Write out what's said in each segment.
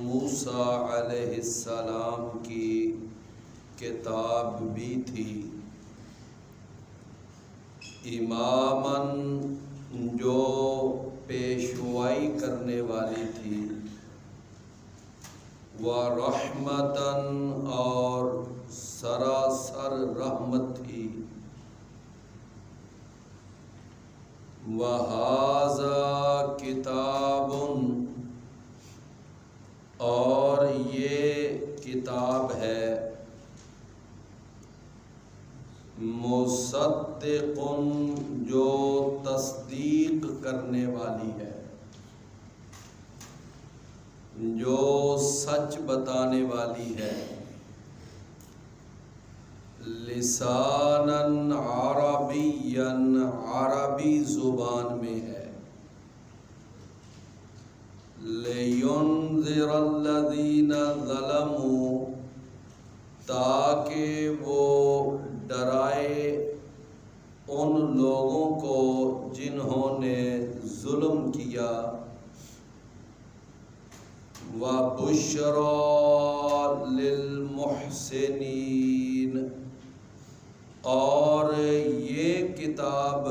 موسیٰ علیہ السلام کی کتاب بھی تھی، اماماً جو پیشوائی کرنے والی تھی، وَرَحْمَةً اور سراسر رحمت تھی، وَهَذَا کتاب اور یہ کتاب ہے، مصدق جو تصدیق کرنے والی ہے، جو سچ بتانے والی ہے، لساناً عربیاً عربی زبان میں ہے، لِيُنذِرَ الَّذِينَ ظَلَمُوا تاکہ وہ ڈرائے ان لوگوں کو جنہوں نے ظلم کیا، وَبُشْرَى لِلْمُحْسِنِينَ اور یہ کتاب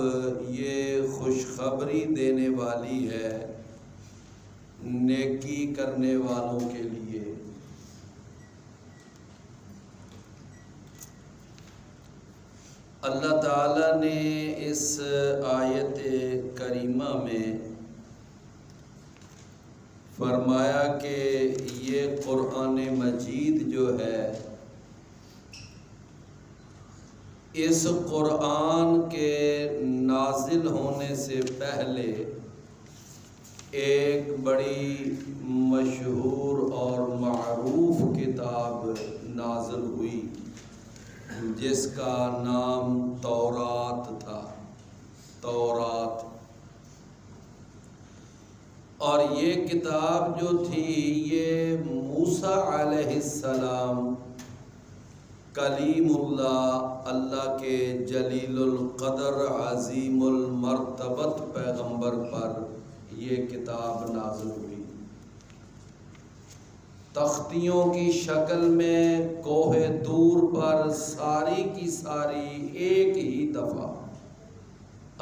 یہ خوشخبری دینے والی ہے نیکی کرنے والوں کے لیے۔ اللہ تعالیٰ نے اس آیت کریمہ میں فرمایا کہ یہ قرآن مجید جو ہے، اس قرآن کے نازل ہونے سے پہلے ایک بڑی مشہور اور معروف کتاب نازل ہوئی جس کا نام تورات تھا، تورات۔ اور یہ کتاب جو تھی یہ موسیٰ علیہ السلام کلیم اللہ، اللہ کے جلیل القدر عظیم المرتبت پیغمبر پر یہ کتاب نازل ہوئی، تختیوں کی شکل میں کوہ طور پر ساری کی ساری ایک ہی دفعہ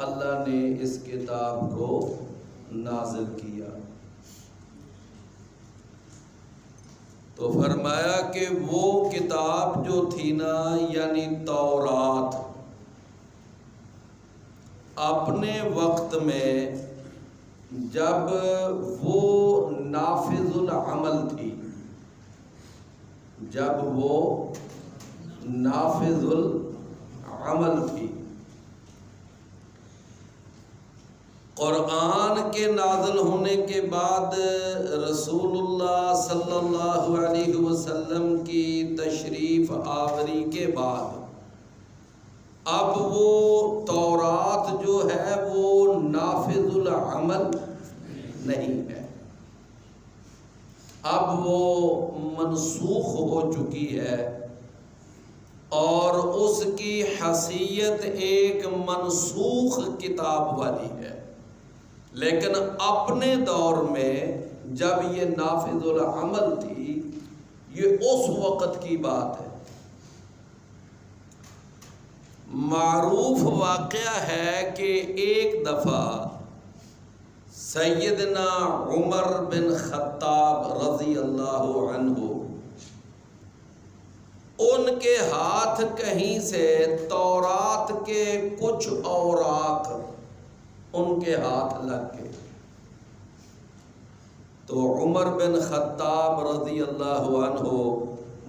اللہ نے اس کتاب کو نازل کیا۔ تو فرمایا کہ وہ کتاب جو تھی نا، یعنی تورات، اپنے وقت میں جب وہ نافذ العمل تھی، جب وہ نافذ العمل تھی، قرآن کے نازل ہونے کے بعد رسول اللہ صلی اللہ علیہ وسلم کی تشریف آوری کے بعد اب وہ تورات جو ہے وہ نافذ العمل نہیں ہے، اب وہ منسوخ ہو چکی ہے اور اس کی حیثیت ایک منسوخ کتاب والی ہے۔ لیکن اپنے دور میں جب یہ نافذ العمل تھی، یہ اس وقت کی بات ہے۔ معروف واقعہ ہے کہ ایک دفعہ سیدنا عمر بن خطاب رضی اللہ عنہ، ان کے ہاتھ کہیں سے تورات کے کچھ اوراق ان کے ہاتھ لگ گئے، تو عمر بن خطاب رضی اللہ عنہ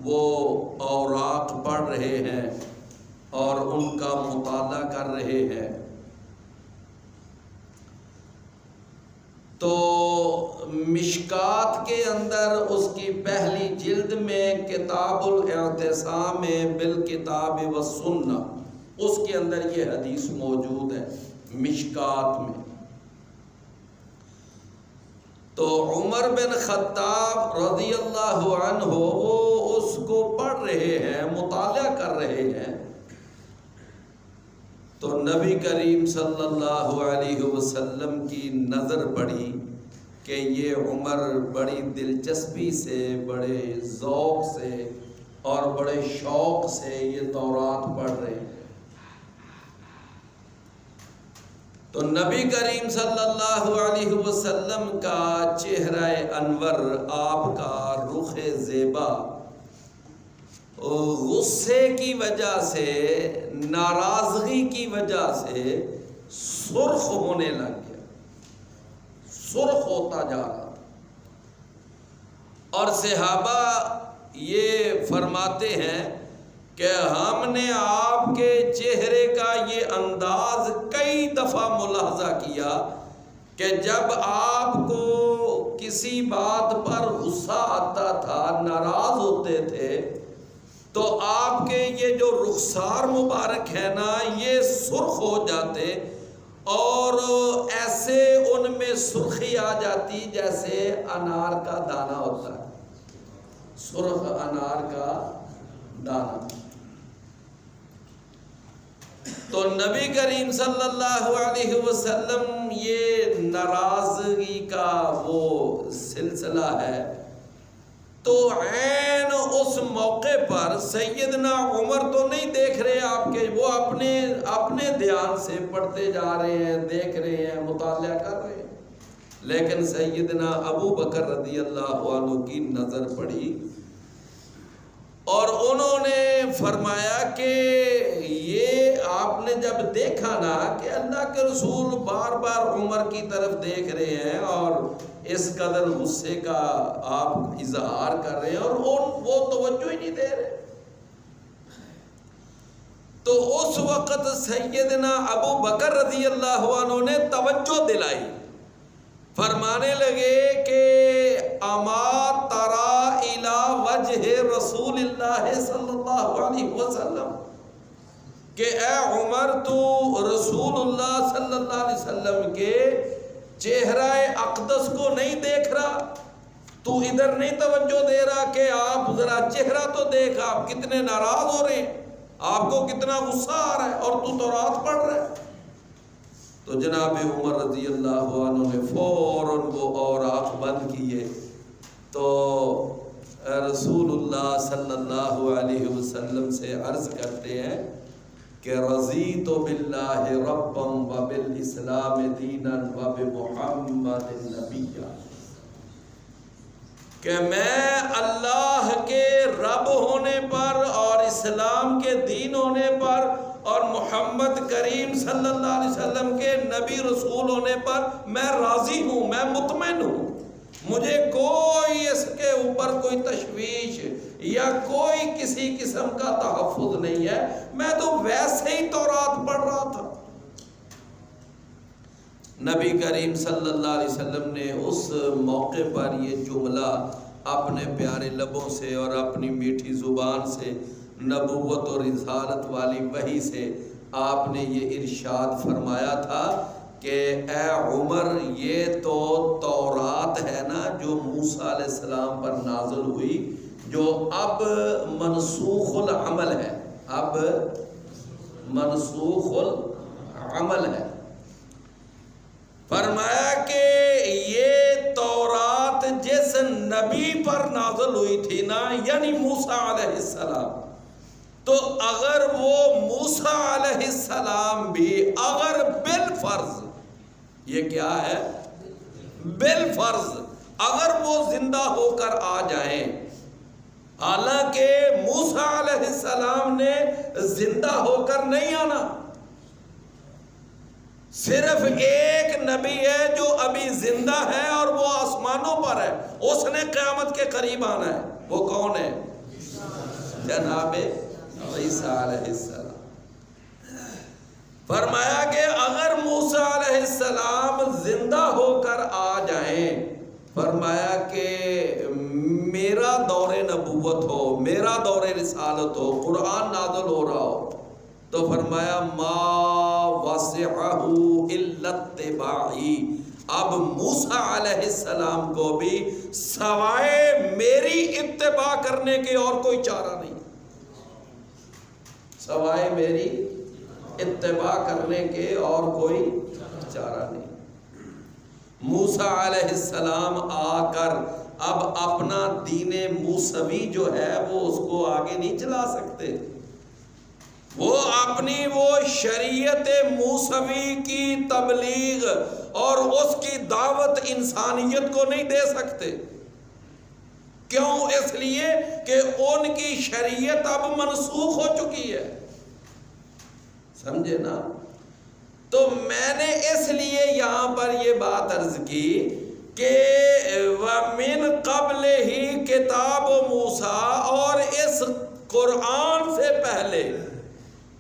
وہ اوراق پڑھ رہے ہیں اور ان کا مطالعہ کر رہے ہیں، تو مشکات کے اندر اس کی پہلی جلد میں کتاب الاعتصام بالکتاب والسنہ، اس کے اندر یہ حدیث موجود ہے مشکات میں۔ تو عمر بن خطاب رضی اللہ عنہ وہ اس کو پڑھ رہے ہیں، مطالعہ کر رہے ہیں، تو نبی کریم صلی اللہ علیہ وسلم کی نظر پڑی کہ یہ عمر بڑی دلچسپی سے، بڑے ذوق سے اور بڑے شوق سے یہ تورات پڑھ رہے ہیں۔ تو نبی کریم صلی اللہ علیہ وسلم کا چہرہ انور، آپ کا رخ زیبا غصے کی وجہ سے، ناراضگی کی وجہ سے سرخ ہونے لگ گیا، سرخ ہوتا جا رہا تھا۔ اور صحابہ یہ فرماتے ہیں کہ ہم نے آپ کے چہرے کا یہ انداز کئی دفعہ ملاحظہ کیا کہ جب آپ کو کسی بات پر غصہ آتا تھا، ناراض ہوتے تھے، تو آپ کے یہ جو رخسار مبارک ہے نا، یہ سرخ ہو جاتے اور ایسے ان میں سرخی آ جاتی جیسے انار کا دانہ ہوتا ہے، سرخ انار کا دانہ۔ تو نبی کریم صلی اللہ علیہ وسلم یہ ناراضگی کا وہ سلسلہ ہے، تو عین اس موقع پر سیدنا عمر تو نہیں دیکھ رہے آپ کے، وہ اپنے دھیان سے پڑھتے جا رہے ہیں، دیکھ رہے ہیں، مطالعہ کر رہے ہیں، لیکن سیدنا ابو بکر رضی اللہ عنہ کی نظر پڑی اور انہوں نے فرمایا کہ یہ آپ نے جب دیکھا نا کہ اللہ کے رسول بار بار عمر کی طرف دیکھ رہے ہیں اور اس قدر غصے کا آپ اظہار کر رہے ہیں اور وہ توجہ ہی نہیں دے رہے، تو اس وقت سیدنا ابو بکر رضی اللہ عنہ نے توجہ دلائی، فرمانے لگے کہ اما تری الی وجہ رسول اللہ صلی اللہ علیہ وسلم، کہ اے عمر تو رسول اللہ صلی اللہ علیہ وسلم کے چہرہ اقدس کو نہیں دیکھ رہا، تو ادھر نہیں توجہ دے رہا کہ آپ ذرا چہرہ تو دیکھ، آپ کتنے ناراض ہو رہے ہیں، آپ کو کتنا غصہ آ رہا ہے اور تو تورات پڑھ رہا ہے۔ تو جناب عمر رضی اللہ عنہ نے فوراً وہ اوراق بند کیے، تو رسول اللہ صلی اللہ علیہ وسلم سے عرض کرتے ہیں کہ رضیت باللہ ربا وبالاسلام دینا وبمحمد نبیا، کہ میں اللہ کے رب ہونے پر اور اسلام کے دین ہونے پر اور محمد کریم صلی اللہ علیہ وسلم کے نبی رسول ہونے پر میں راضی ہوں، میں مطمئن ہوں، مجھے کوئی اس کے اوپر کوئی تشویش یا کوئی کسی قسم کا تحفظ نہیں ہے، میں تو ویسے ہی تورات پڑھ رہا تھا۔ نبی کریم صلی اللہ علیہ وسلم نے اس موقع پر یہ جملہ اپنے پیارے لبوں سے اور اپنی میٹھی زبان سے، نبوت اور رسالت والی وحی سے آپ نے یہ ارشاد فرمایا تھا کہ اے عمر، یہ تو تورات ہے نا جو موسیٰ علیہ السلام پر نازل ہوئی، جو اب منسوخ العمل ہے، اب منسوخ العمل ہے۔ فرمایا کہ یہ تورات جس نبی پر نازل ہوئی تھی نا، یعنی موسیٰ علیہ السلام، تو اگر وہ موسیٰ علیہ السلام بھی اگر بالفرض، یہ کیا ہے، بالفرض اگر وہ زندہ ہو کر آ جائیں، حالانکہ موسیٰ علیہ السلام نے زندہ ہو کر نہیں آنا، صرف ایک نبی ہے جو ابھی زندہ ہے اور وہ آسمانوں پر ہے، اس نے قیامت کے قریب آنا ہے، وہ کون ہے؟ جناب عیسیٰ علیہ السلام۔ فرمایا کہ اگر موسیٰ علیہ السلام زندہ ہو کر آ جائیں، فرمایا کہ میرا دور نبوت ہو، میرا دور رسالت ہو، قرآن نازل ہو رہا ہو، تو فرمایا ما وسعہ الا اتباعی، اب موسیٰ علیہ السلام کو بھی سوائے میری اتباع کرنے کے اور کوئی چارہ نہیں، سوائے میری اتباع کرنے کے اور کوئی چارہ نہیں۔ موسیٰ علیہ السلام آ کر اب اپنا دین موسوی جو ہے وہ اس کو آگے نہیں چلا سکتے، وہ اپنی وہ شریعت موسوی کی تبلیغ اور اس کی دعوت انسانیت کو نہیں دے سکتے۔ کیوں؟ اس لیے کہ ان کی شریعت اب منسوخ ہو چکی ہے، سمجھے نا؟ تو میں نے اس لیے یہاں پر یہ بات عرض کی کہ وَمِن قَبْلِهِ کتاب موسیٰ، اور اس قرآن سے پہلے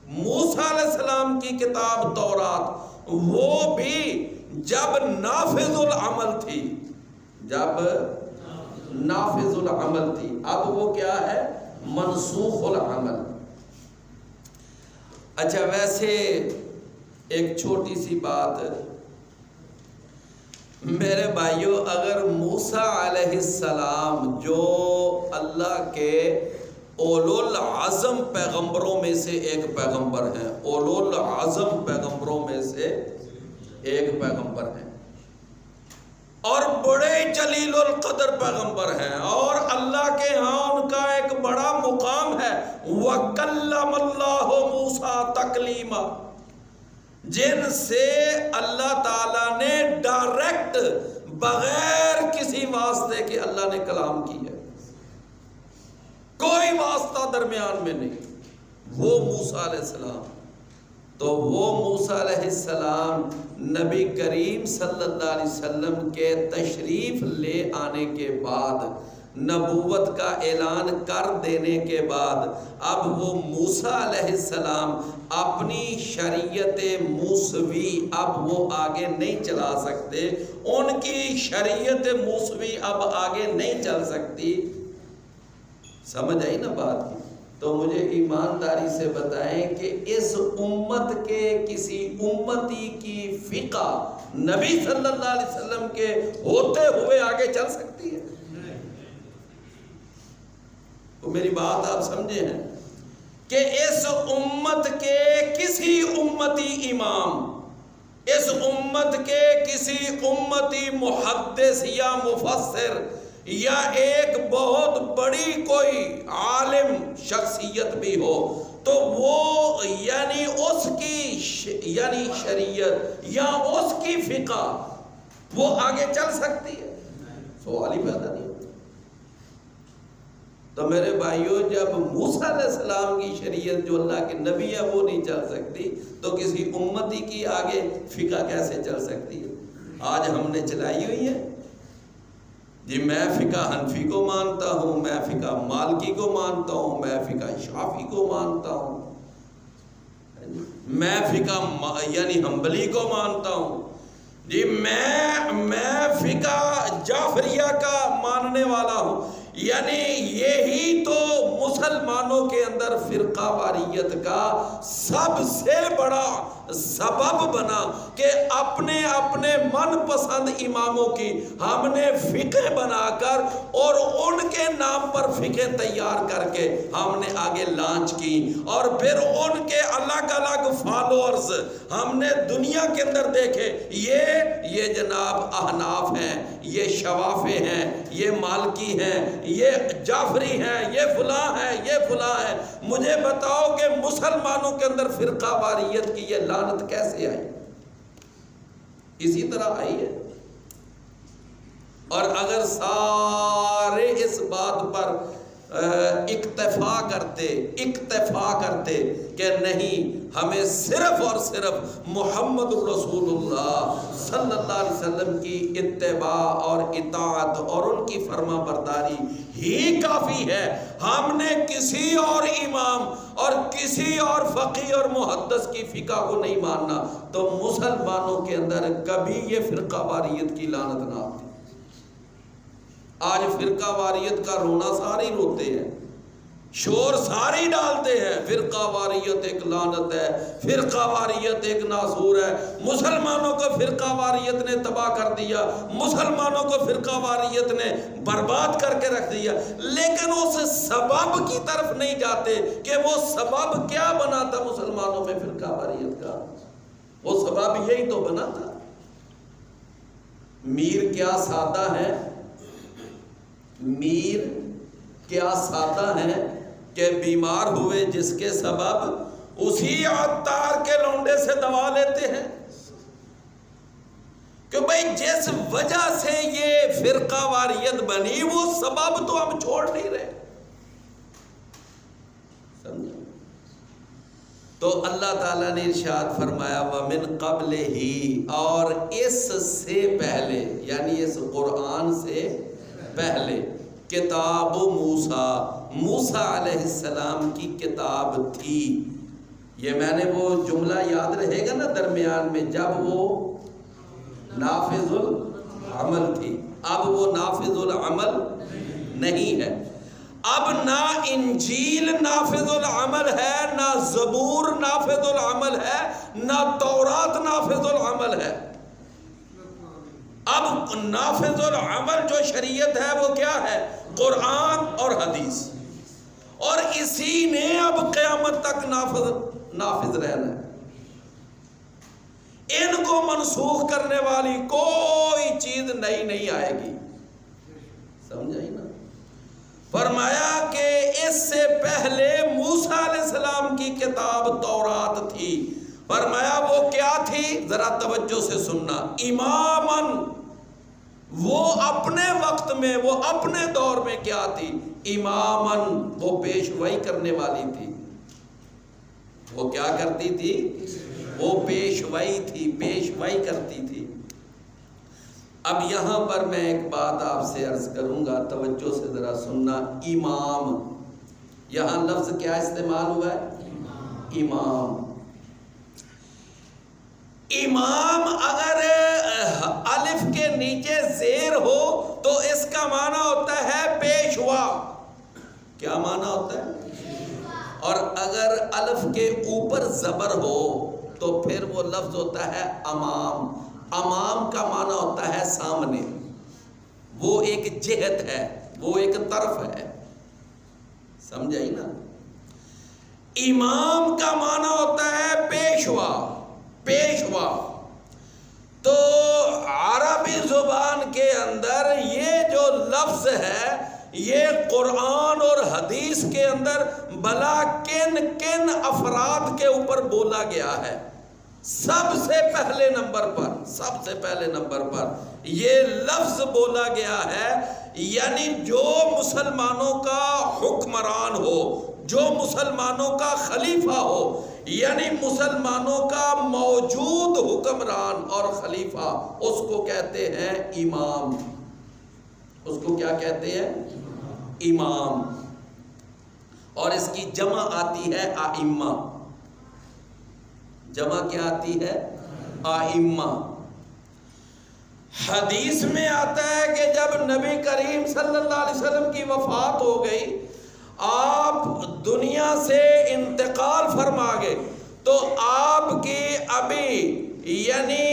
موسیٰ علیہ السلام کی کتاب تورات، وہ بھی جب نافذ العمل تھی، جب نافذ العمل تھی، اب وہ کیا ہے؟ منسوخ العمل۔ اچھا، ویسے ایک چھوٹی سی بات میرے بھائیوں، اگر موسیٰ علیہ السلام جو اللہ کے اولو العزم پیغمبروں میں سے ایک پیغمبر ہیں، اولو العزم پیغمبروں میں سے ایک پیغمبر ہیں، اور بڑے جلیل القدر پیغمبر ہیں، اور اللہ کے ہاں ان کا ایک بڑا مقام ہے، وَكَلَّمَ اللَّهُ مُوسَىٰ تَكْلِيمًا، جن سے اللہ تعالیٰ نے ڈائریکٹ بغیر کسی واسطے کے اللہ نے کلام کی ہے، کوئی واسطہ درمیان میں نہیں، وہ موسیٰ علیہ السلام۔ تو وہ موسیٰ علیہ السلام نبی کریم صلی اللہ علیہ وسلم کے تشریف لے آنے کے بعد، نبوت کا اعلان کر دینے کے بعد، اب وہ موسیٰ علیہ السلام اپنی شریعت موسوی اب وہ آگے نہیں چلا سکتے، ان کی شریعت موسوی اب آگے نہیں چل سکتی۔ سمجھ آئی نا بات کی؟ تو مجھے ایمانداری سے بتائیں کہ اس امت کے کسی امتی کی فقہ نبی صلی اللہ علیہ وسلم کے ہوتے ہوئے آگے چل سکتی ہے؟ تو میری بات آپ سمجھے ہیں کہ اس امت کے کسی امتی امام، اس امت کے کسی امتی محدث یا مفسر یا ایک بہت بڑی کوئی عالم شخصیت بھی ہو، تو وہ یعنی اس کی یعنی شریعت یا اس کی فقہ وہ آگے چل سکتی ہے؟ سوال ہی پیدا نہیں ہوتا۔ تو میرے بھائیوں، جب موسیٰ علیہ السلام کی شریعت جو اللہ کے نبی ہے وہ نہیں چل سکتی، تو کسی امتی کی آگے فقہ کیسے چل سکتی ہے؟ آج ہم نے چلائی ہوئی ہے جی، میں فقہ حنفی کو مانتا ہوں، میں فقہ مالکی کو مانتا ہوں، میں فقہ شافعی کو مانتا ہوں، میں فقہ یعنی حنبلی کو مانتا ہوں، جی میں فقہ جعفریہ کا ماننے والا ہوں۔ یعنی یہی تو مسلمانوں کے اندر فرقہ واریت کا سب سے بڑا سبب بنا کہ اپنے اپنے من پسند اماموں کی ہم نے فقہ بنا کر اور ان کے نام پر فقہ تیار کر کے ہم نے آگے لانچ کی، اور پھر ان کے الگ الگ فالوورز ہم نے دنیا کے اندر دیکھے، یہ جناب احناف ہیں، یہ شوافے ہیں، یہ مالکی ہیں، یہ جعفری ہیں، یہ فلاں ہیں، یہ فلاں ہیں۔ مجھے بتاؤ کہ مسلمانوں کے اندر فرقہ واریت کی یہ لعنت کیسے آئی؟ اسی طرح آئی ہے۔ اور اگر سارے اس بات پر اکتفا کرتے کہ نہیں، ہمیں صرف اور صرف محمد رسول اللہ صلی اللہ علیہ وسلم کی اتباع اور اطاعت اور ان کی فرما برداری ہی کافی ہے، ہم نے کسی اور امام اور کسی اور فقیہ اور محدث کی فقہ کو نہیں ماننا، تو مسلمانوں کے اندر کبھی یہ فرقہ واریت کی لعنت نہ آتی۔ آج فرقہ واریت کا رونا سارے روتے ہیں، شور ساری ڈالتے ہیں، فرقہ واریت ایک لعنت ہے، فرقہ واریت ایک ناسور ہے، مسلمانوں کو فرقہ واریت نے تباہ کر دیا، مسلمانوں کو فرقہ واریت نے برباد کر کے رکھ دیا، لیکن اس سبب کی طرف نہیں جاتے کہ وہ سبب کیا بنا تھا مسلمانوں میں فرقہ واریت کا۔ وہ سبب یہی تو بنا تھا میر کیا سادہ ہے، میر کیا سادہ ہے کہ بیمار ہوئے جس کے سبب اسی عطار کے لونڈے سے دوا لیتے ہیں، کہ بھئی جس وجہ سے یہ فرقہ واریت بنی وہ سبب تو ہم چھوڑ نہیں رہے. سمجھے؟ تو اللہ تعالیٰ نے ارشاد فرمایا وَمِن قَبْلِهِ، اور اس سے پہلے یعنی اس قرآن سے پہلے کتاب موسیٰ علیہ السلام کی کتاب تھی. یہ میں نے وہ جملہ یاد رہے گا نا درمیان میں، جب وہ نافذ العمل تھی، اب وہ نافذ العمل نہیں ہے. اب نہ انجیل نافذ العمل ہے، نہ زبور نافذ العمل ہے، نہ تورات نافذ العمل ہے. اب نافذ العمل جو شریعت ہے وہ کیا ہے؟ قرآن اور حدیث، اور اسی نے اب قیامت تک نافذ رہنا ہے. ان کو منسوخ کرنے والی کوئی چیز نئی نہیں آئے گی. سمجھائی نا؟ فرمایا کہ اس سے پہلے موسیٰ علیہ السلام کی کتاب تورات تھی. فرمایا وہ کیا تھی؟ ذرا توجہ سے سننا. اماماً، وہ اپنے وقت میں، وہ اپنے دور میں کیا تھی؟ اماماً، وہ پیشوائی کرنے والی تھی. وہ کیا کرتی تھی؟ وہ پیشوائی تھی، پیشوائی کرتی تھی. اب یہاں پر میں ایک بات آپ سے عرض کروں گا، توجہ سے ذرا سننا. امام، یہاں لفظ کیا استعمال ہوا ہے؟ امام. امام اگر الف کے نیچے زیر ہو تو اس کا معنی ہوتا ہے پیشوا. کیا معنی ہوتا ہے؟ اور اگر الف کے اوپر زبر ہو تو پھر وہ لفظ ہوتا ہے امام. امام کا معنی ہوتا ہے سامنے، وہ ایک جہت ہے، وہ ایک طرف ہے. سمجھائی نا؟ امام کا معنی ہوتا ہے پیشوا، پیشوا. تو عربی زبان کے اندر یہ جو لفظ ہے یہ قرآن اور حدیث کے اندر بلا کن کن افراد کے اوپر بولا گیا ہے. سب سے پہلے نمبر پر یہ لفظ بولا گیا ہے، یعنی جو مسلمانوں کا حکمران ہو، جو مسلمانوں کا خلیفہ ہو، یعنی مسلمانوں کا موجود حکمران اور خلیفہ، اس کو کہتے ہیں امام. اس کو کیا کہتے ہیں؟ امام. اور اس کی جمع آتی ہے ائمہ. جمع کیا آتی ہے؟ ائمہ. حدیث میں آتا ہے کہ جب نبی کریم صلی اللہ علیہ وسلم کی وفات ہو گئی، آپ دنیا سے انتقال فرما گئے، تو آپ کی ابھی یعنی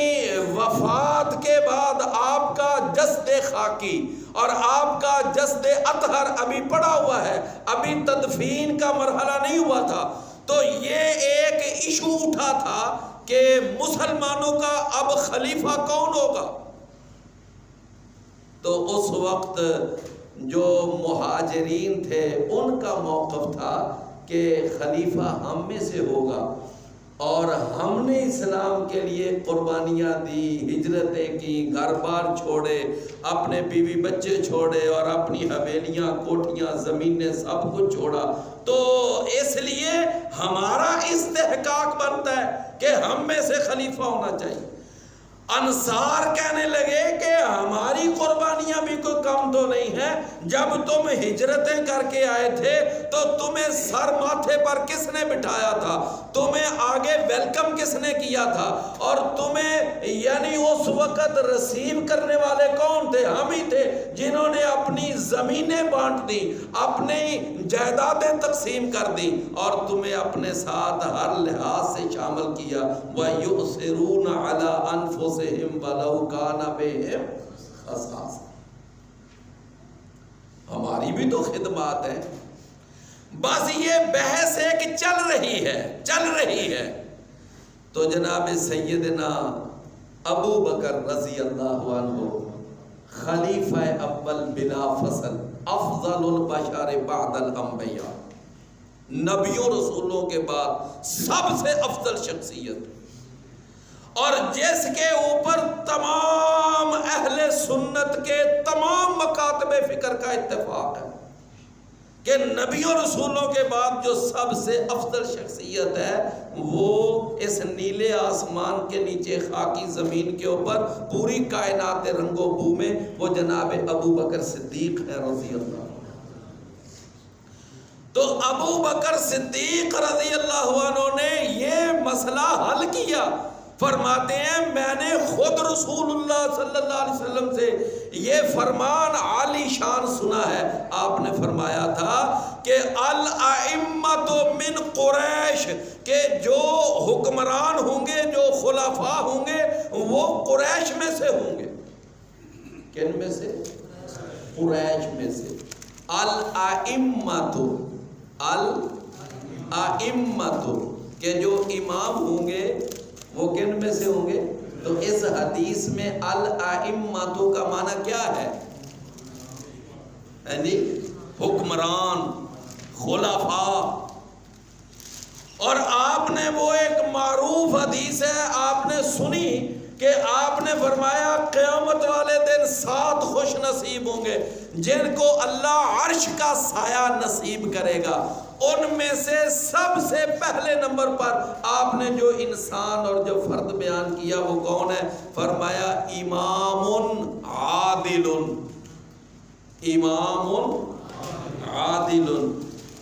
وفات کے بعد آپ کا جسد خاکی اور آپ کا جسد اطہر ابھی پڑا ہوا ہے، ابھی تدفین کا مرحلہ نہیں ہوا تھا. تو یہ ایک ایشو اٹھا تھا کہ مسلمانوں کا اب خلیفہ کون ہوگا. تو اس وقت جو مہاجرین تھے ان کا موقف تھا کہ خلیفہ ہم میں سے ہوگا، اور ہم نے اسلام کے لیے قربانیاں دی، ہجرتیں کی، گھر بار چھوڑے، اپنے بیوی بچے چھوڑے، اور اپنی حویلیاں، کوٹھیاں، زمینیں، سب کچھ چھوڑا. تو اس لیے ہمارا استحقاق بنتا ہے کہ ہم میں سے خلیفہ ہونا چاہیے. انصار کہنے لگے کہ ہماری قربانیاں بھی کوئی کم تو نہیں ہیں. جب تم ہجرتیں کر کے آئے تھے تو تمہیں سر ماتھے پر کس نے بٹھایا تھا؟ تمہیں آگے ویلکم کس نے کیا تھا؟ اور تمہیں یعنی اس وقت ریسیو کرنے والے کون تھے؟ ہم ہی تھے جنہوں نے اپنی زمینیں بانٹ دی، اپنی جائیدادیں تقسیم کر دی، اور تمہیں اپنے ساتھ ہر لحاظ سے شامل کیا. وَيُؤْثِرُونَ عَلَىٰ أَنفُسِهِمْ وَلَوْ كَانَ بِهِمْ خَصَاصَةٌ. ہماری بھی تو خدمات ہیں. بس یہ بحث ہے کہ چل رہی ہے. تو جناب سیدنا ابو بکر رضی اللہ عنہ خلیفہ اول بلا فصل، افضل البشر بعد الانبیاء، نبیوں رسولوں کے بعد سب سے افضل شخصیت، اور جس کے اوپر تمام اہل سنت کے تمام مکاتب فکر کا اتفاق ہے کہ نبیوں رسولوں کے بعد جو سب سے افضل شخصیت ہے وہ اس نیلے آسمان کے نیچے خاکی زمین کے اوپر پوری کائنات رنگ و بو میں وہ جناب ابو بکر صدیق ہے رضی اللہ عنہ۔ تو ابو بکر صدیق رضی اللہ عنہ نے یہ مسئلہ حل کیا۔ فرماتے ہیں میں نے خود رسول اللہ صلی اللہ علیہ وسلم سے یہ فرمان عالی شان سنا ہے۔ آپ نے فرمایا تھا کہ الائمۃ من قریش، کہ جو حکمران ہوں گے، جو خلفاء ہوں گے وہ قریش میں سے ہوں گے۔ کن میں سے؟ قریش میں سے۔ الائمۃ، الائمۃ کہ جو امام ہوں گے وہ کن میں سے ہوں گے؟ تو اس حدیث میں الائمۃ کا معنی کیا ہے؟ حکمران، خلفاء۔ اور آپ نے وہ ایک معروف حدیث ہے آپ نے سنی کہ آپ نے فرمایا قیامت والے دن 7 خوش نصیب ہوں گے جن کو اللہ عرش کا سایہ نصیب کرے گا۔ ان میں سے سب سے پہلے نمبر پر آپ نے جو انسان اور جو فرد بیان کیا وہ کون ہے؟ فرمایا امام عادل، امام عادل،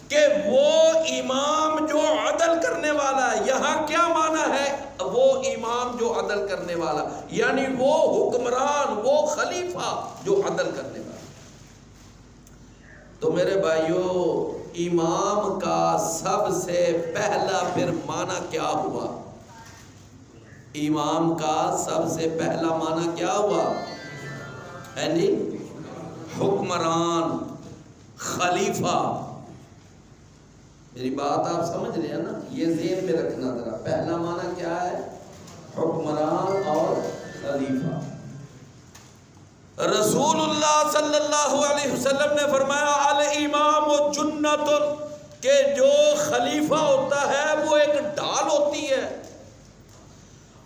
کہ وہ امام جو عدل کرنے والا ہے۔ یہاں کیا معنی ہے؟ وہ امام جو عدل کرنے والا، یعنی وہ حکمران، وہ خلیفہ جو عدل کرنے والا۔ تو میرے بھائیوں، امام کا سب سے پہلا پھر معنی کیا ہوا؟ امام کا سب سے پہلا معنی کیا ہوا؟ حکمران، خلیفہ۔ میری بات آپ سمجھ رہے ہیں نا؟ یہ ذہن میں رکھنا ذرا، پہلا معنی کیا ہے؟ حکمران اور خلیفہ۔ رسول اللہ صلی اللہ علیہ وسلم نے فرمایا الامام جنت، کہ جو خلیفہ ہوتا ہے وہ ایک ڈھال ہوتی ہے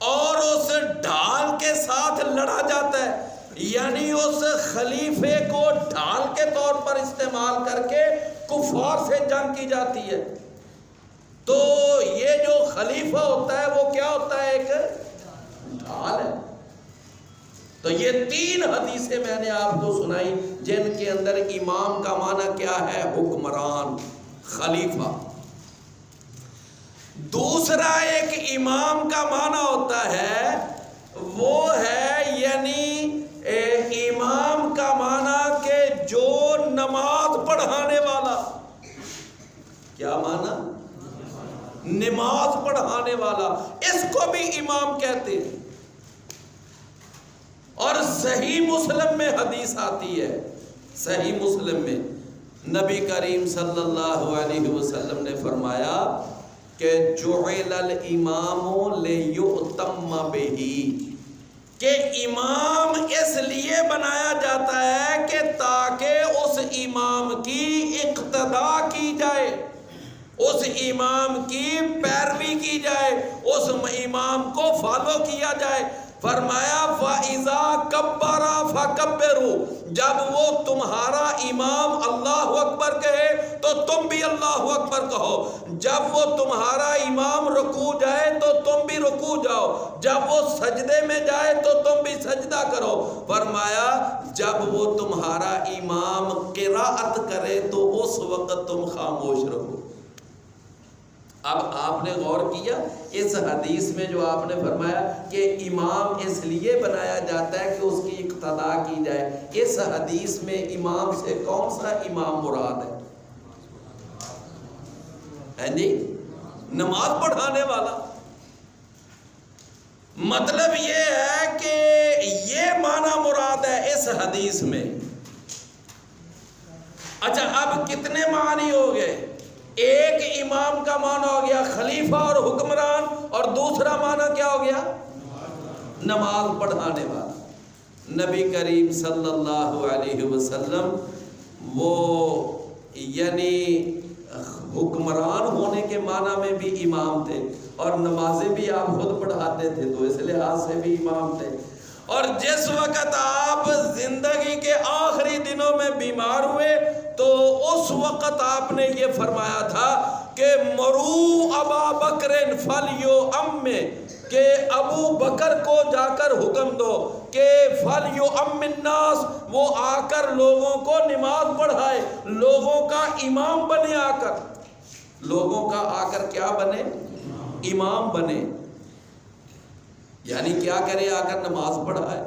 اور اس ڈھال کے ساتھ لڑا جاتا ہے، یعنی اس خلیفے کو ڈھال کے طور پر استعمال کر کے کفار سے جنگ کی جاتی ہے۔ تو یہ جو خلیفہ ہوتا ہے وہ کیا ہوتا ہے؟ ایک ڈھال ہے۔ تو یہ 3 حدیثیں میں نے آپ کو سنائی جن کے اندر امام کا معنی کیا ہے؟ حکمران، خلیفہ۔ دوسرا ایک امام کا معنی ہوتا ہے وہ ہے، یعنی امام کا معنی کہ جو نماز پڑھانے والا۔ کیا معنی؟ نماز پڑھانے والا، اس کو بھی امام کہتے ہیں۔ اور صحیح مسلم میں حدیث آتی ہے، صحیح مسلم میں نبی کریم صلی اللہ علیہ وسلم نے فرمایا کہ جعل الامام لیؤتم بہ، کہ امام اس لیے بنایا جاتا ہے کہ تاکہ اس امام کی اقتدا کی جائے، اس امام کی پیروی کی جائے، اس امام کو فالو کیا جائے۔ فرمایا فَإِذَا كَبَّرَ فَكَبِّرُوا، جب وہ تمہارا امام اللہ اکبر کہے تو تم بھی اللہ اکبر کہو، جب وہ تمہارا امام رکوع جائے تو تم بھی رکوع جاؤ، جب وہ سجدے میں جائے تو تم بھی سجدہ کرو۔ فرمایا جب وہ تمہارا امام قراءت کرے تو اس وقت تم خاموش رہو۔ اب آپ نے غور کیا اس حدیث میں جو آپ نے فرمایا کہ امام اس لیے بنایا جاتا ہے کہ اس کی اقتدا کی جائے، اس حدیث میں امام سے کون سا امام مراد ہے؟ جی نماز پڑھانے والا۔ مطلب یہ ہے کہ یہ معنی مراد ہے اس حدیث میں۔ اچھا اب کتنے معنی ہو گئے؟ ایک امام کا معنی ہو گیا خلیفہ اور حکمران، اور دوسرا معنی کیا ہو گیا؟ نماز پڑھانے والا نبی کریم صلی اللہ علیہ وسلم وہ یعنی حکمران ہونے کے معنی میں بھی امام تھے اور نمازیں بھی آپ خود پڑھاتے تھے، تو اس لحاظ سے بھی امام تھے۔ اور جس وقت آپ زندگی کے آخری دنوں میں بیمار ہوئے تو اس وقت آپ نے یہ فرمایا تھا کہ مرو ابا بکر فلیؤم، کہ ابو بکر کو جا کر حکم دو کہ فلیؤم الناس، وہ آ کر لوگوں کو نماز پڑھائے، لوگوں کا امام بنے، آ کر لوگوں کا آ کر کیا بنے؟ امام بنے، یعنی کیا کرے؟ آ کر نماز پڑھائے۔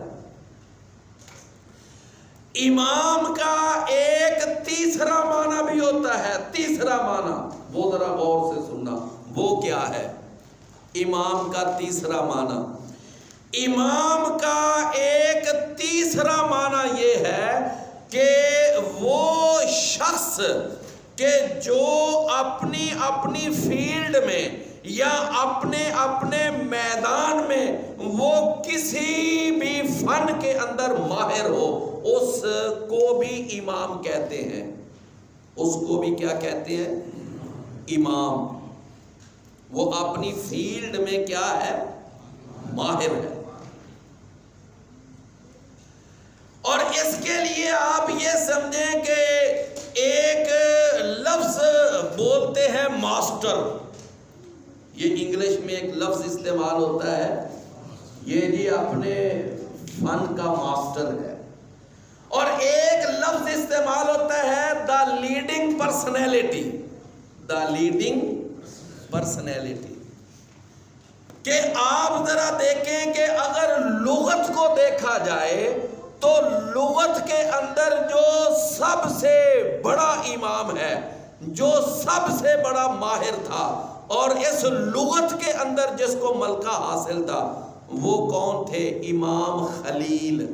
امام کا ایک تیسرا معنی بھی ہوتا ہے، تیسرا معنی وہ ذرا غور سے سننا، وہ کیا ہے؟ امام کا تیسرا معنی، امام کا ایک تیسرا معنی یہ ہے کہ وہ شخص کہ جو اپنی اپنی فیلڈ میں یا اپنے میدان میں وہ کسی بھی فن کے اندر ماہر ہو، اس کو بھی امام کہتے ہیں، اس کو بھی کیا کہتے ہیں؟ امام۔ وہ اپنی فیلڈ میں کیا ہے؟ ماہر ہے۔ اور اس کے لیے آپ یہ سمجھیں کہ ایک لفظ بولتے ہیں ماسٹر، یہ انگلش میں ایک لفظ استعمال ہوتا ہے، یہ جی اپنے فن کا ماسٹر ہے۔ اور ایک لفظ استعمال ہوتا ہے the leading personality, the leading personality, کہ آپ ذرا دیکھیں کہ اگر لغت کو دیکھا جائے تو لغت کے اندر جو سب سے بڑا امام ہے، جو سب سے بڑا ماہر تھا اور اس لغت کے اندر جس کو ملکہ حاصل تھا، وہ کون تھے؟ امام خلیل۔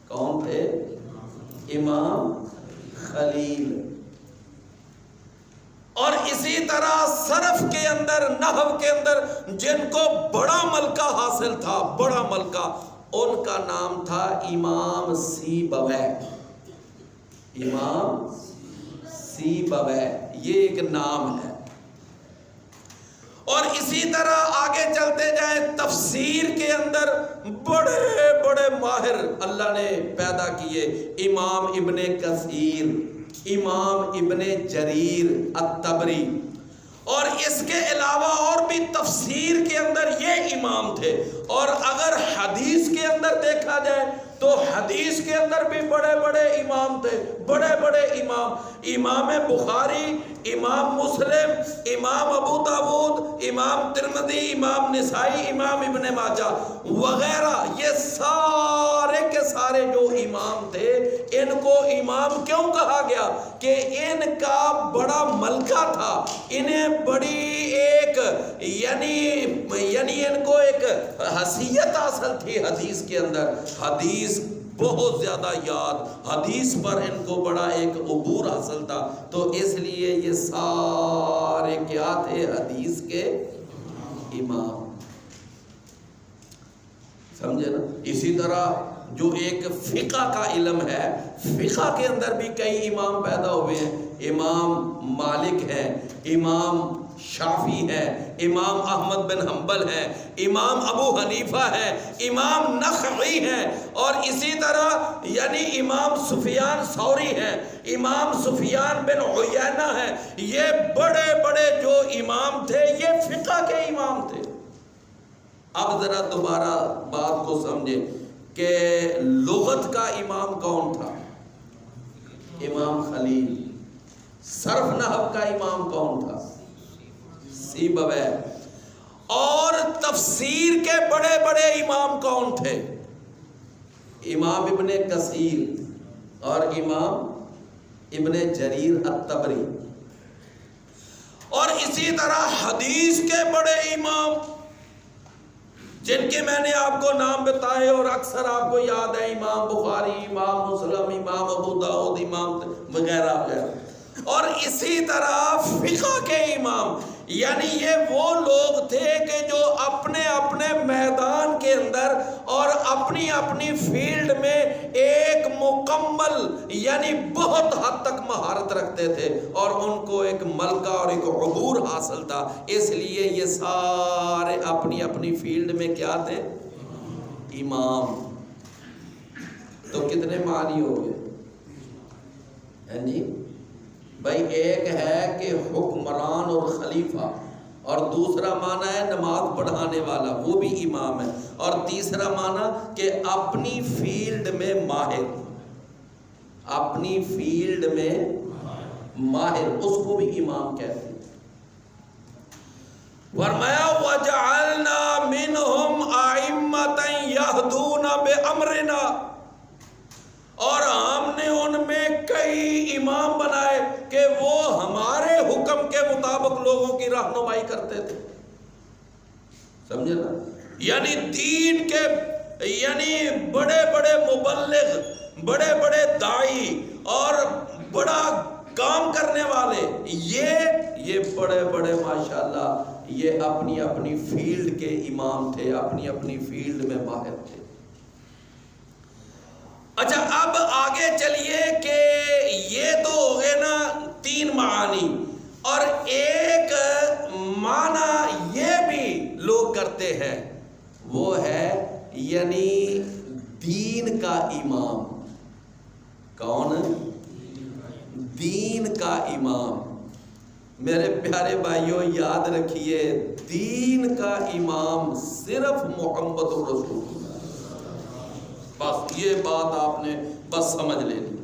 کون تھے؟ امام خلیل۔ اور اسی طرح صرف کے اندر، نحو کے اندر جن کو بڑا ملکہ حاصل تھا، بڑا ملکہ، ان کا نام تھا امام سیبویہ۔ امام سیبویہ یہ ایک نام ہے۔ اور اسی طرح آگے چلتے جائیں، تفسیر کے اندر بڑے بڑے ماہر اللہ نے پیدا کیے، امام ابن کثیر، امام ابن جریر الطبری، اور اس کے علاوہ اور بھی تفسیر کے اندر یہ امام تھے۔ اور اگر حدیث کے اندر دیکھا جائے تو حدیث کے اندر بھی بڑے بڑے امام تھے، بڑے بڑے امام، امام بخاری، امام مسلم، امام ابو داود، امام ترمذی، امام نسائی، امام ابن ماجہ وغیرہ، یہ سارے کے سارے جو امام تھے، ان کو امام کیوں کہا گیا؟ کہ ان کا بڑا ملکہ تھا، انہیں بڑی ایک یعنی ان کو ایک حیثیت حاصل تھی حدیث کے اندر، حدیث بہت زیادہ یاد، حدیث پر ان کو بڑا ایک عبور حاصل تھا، تو اس لیے یہ سارے کیا تھے؟ حدیث کے امام۔ سمجھے نا؟ اسی طرح جو ایک فقہ کا علم ہے، فقہ کے اندر بھی کئی امام پیدا ہوئے ہیں، امام مالک ہیں، امام شافعی ہیں، امام احمد بن حنبل ہیں، امام ابو حنیفہ ہیں، امام نخعی ہیں، اور اسی طرح یعنی امام سفیان ثوری ہیں، امام سفیان بن عیینہ ہیں۔ یہ بڑے بڑے جو امام تھے یہ فقہ کے امام تھے۔ اب ذرا دوبارہ بات کو سمجھیں کہ لغت کا امام کون تھا؟ امام خلیل۔ صرف نحو کا امام کون تھا؟ سیبویہ۔ اور تفسیر کے بڑے بڑے امام کون تھے؟ امام ابن کثیر اور امام ابن جریر الطبری۔ اور اسی طرح حدیث کے بڑے امام جن کے میں نے آپ کو نام بتائے اور اکثر آپ کو یاد ہے، امام بخاری، امام مسلم، امام ابو داؤد، امام وغیرہ وغیرہ۔ اور اسی طرح فقہ کے امام، یعنی یہ وہ لوگ تھے کہ جو اپنے اپنے میدان کے اندر اور اپنی اپنی فیلڈ میں ایک مکمل یعنی بہت حد تک مہارت رکھتے تھے اور ان کو ایک ملکہ اور ایک عبور حاصل تھا، اس لیے یہ سارے اپنی اپنی فیلڈ میں کیا تھے؟ امام۔ تو کتنے معنی ہو گئے جی بھائی؟ ایک ہے کہ حکمران اور خلیفہ، اور دوسرا معنی ہے نماز پڑھانے والا، وہ بھی امام ہے، اور تیسرا معنی کہ اپنی فیلڈ میں ماہر، اپنی فیلڈ میں ماہر، اس کو بھی امام کہتے ہیں۔ فرمایا وَجَعَلْنَا مِنْهُمْ أَئِمَّةً يَهْدُونَ بِأَمْرِنَا، اور ہم نے ان میں کئی امام بنائے کہ وہ ہمارے حکم کے مطابق لوگوں کی رہنمائی کرتے تھے۔ سمجھے نا؟ یعنی دین کے یعنی بڑے بڑے مبلغ، بڑے بڑے داعی اور بڑا کام کرنے والے، یہ بڑے بڑے ماشاءاللہ یہ اپنی اپنی فیلڈ کے امام تھے، اپنی اپنی فیلڈ میں ماہر تھے۔ اچھا اب آگے چلیے کہ یہ تو ہو گئے نا 3 معانی، اور ایک معنی یہ بھی لوگ کرتے ہیں، وہ ہے یعنی دین کا امام۔ کون؟ دین کا امام۔ میرے پیارے بھائیوں یاد رکھیے، دین کا امام صرف محمد رسول اللہ۔ بس یہ بات آپ نے بس سمجھ لینی۔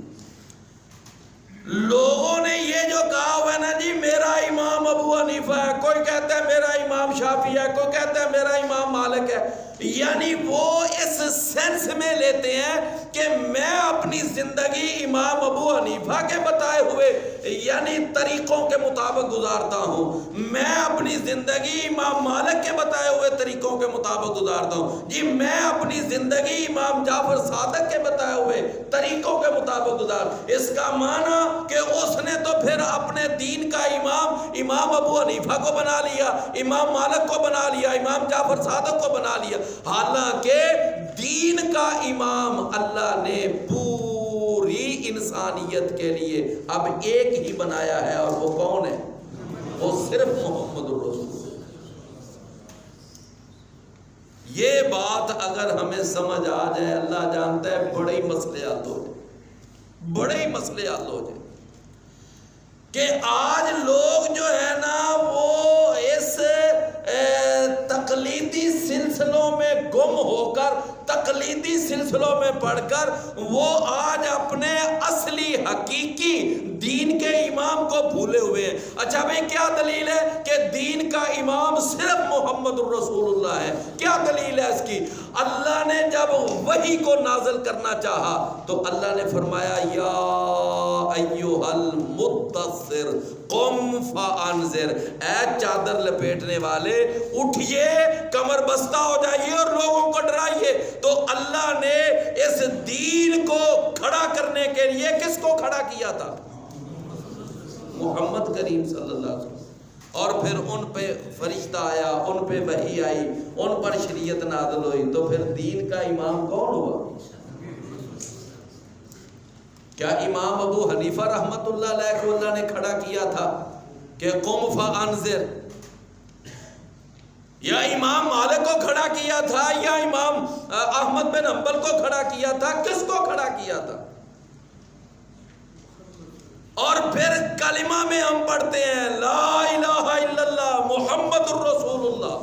لوگوں نے یہ جو کہا ہوا ہے نا جی میرا امام ابو حنیفہ ہے، کوئی کہتا ہے میرا امام شافعی ہے، کوئی کہتا ہے میرا امام مالک ہے، یعنی وہ اس سینس میں لیتے ہیں کہ میں اپنی زندگی امام ابو حنیفہ کے بتائے ہوئے یعنی طریقوں کے مطابق گزارتا ہوں، میں اپنی زندگی امام مالک کے بتائے ہوئے طریقوں کے مطابق گزارتا ہوں، جی میں اپنی زندگی امام جعفر صادق کے بتائے ہوئے طریقوں کے مطابق گزار۔ اس کا معنی کہ اس نے تو پھر اپنے دین کا امام ابو حنیفہ کو بنا لیا، امام مالک کو بنا لیا، امام جعفر صادق کو بنا لیا، حالانکہ دین کا امام اللہ نے پوری انسانیت کے لیے اب ایک ہی بنایا ہے، اور وہ کون ہے؟ وہ صرف محمد رسول اللہ۔ یہ بات اگر ہمیں سمجھ آ جائے، اللہ جانتا ہے بڑے ہی مسئلے حل ہو جائے، بڑے ہی مسئلے حل ہو جائے۔ کہ آج لوگ جو ہے نا وہ اس تقلیدی سلسلوں میں گم ہو کر، تقلیدی سلسلوں میں پڑھ کر وہ آج اپنے اصلی حقیقی دین کے امام کو بھولے ہوئے ہیں۔ اچھا بھئی کیا دلیل ہے کہ دین کا امام صرف محمد الرسول اللہ ہے؟ کیا دلیل ہے اس کی؟ اللہ نے جب وحی کو نازل کرنا چاہا تو اللہ نے فرمایا یا ایھا المدثر قم فانذر، اے چادر لپیٹنے والے اٹھئے، کمر بستہ ہو جائیے اور لوگوں کو ڈرائیے۔ تو اللہ نے اس دین کو کھڑا کرنے کے لیے کس کو کھڑا کیا تھا؟ محمد کریم صلی اللہ علیہ وسلم۔ اور پھر ان پہ فرشتہ آیا، ان پہ وحی آئی، ان پر شریعت نازل ہوئی، تو پھر دین کا امام کون ہوا؟ کیا امام ابو حنیفہ رحمت اللہ علیہ کو اللہ نے کھڑا کیا تھا کہ قم فانذر، یا امام مالک کو کھڑا کیا تھا، یا امام احمد بن حنبل کو کھڑا کیا تھا؟ کس کو کھڑا کیا تھا؟ اور پھر کلمہ میں ہم پڑھتے ہیں لا الہ الا اللہ محمد الرسول اللہ،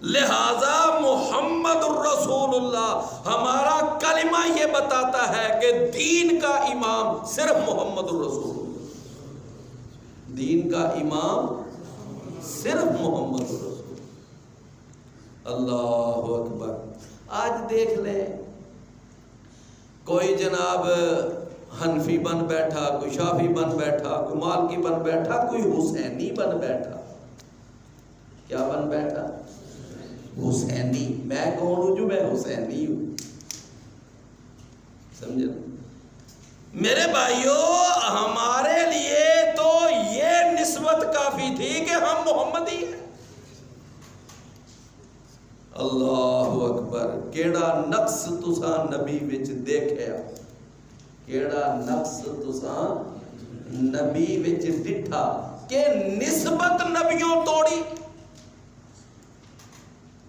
لہذا محمد الرسول اللہ ہمارا کلمہ یہ بتاتا ہے کہ دین کا امام صرف محمد الرسول اللہ، دین کا امام صرف محمد الرسول اللہ اکبر۔ آج دیکھ لیں کوئی جناب حنفی بن بیٹھا، کوئی شافعی بن بیٹھا، کوئی مالکی بن بیٹھا، کوئی حسینی بن بیٹھا۔ کیا بن بیٹھا؟ حسینی۔ میں کون ہوں جو میں حسینی ہوں؟ سمجھے؟ میرے بھائیوں ہمارے لیے تو یہ نسبت کافی ٹھیک ہے ہم محمدی ہیں۔ اللہ اکبر، کیڑا نقص تساں نبی وچ دیکھیا، کیڑا نقص تساں نبی وچ ڈٹھا کہ نسبت نبیوں توڑی،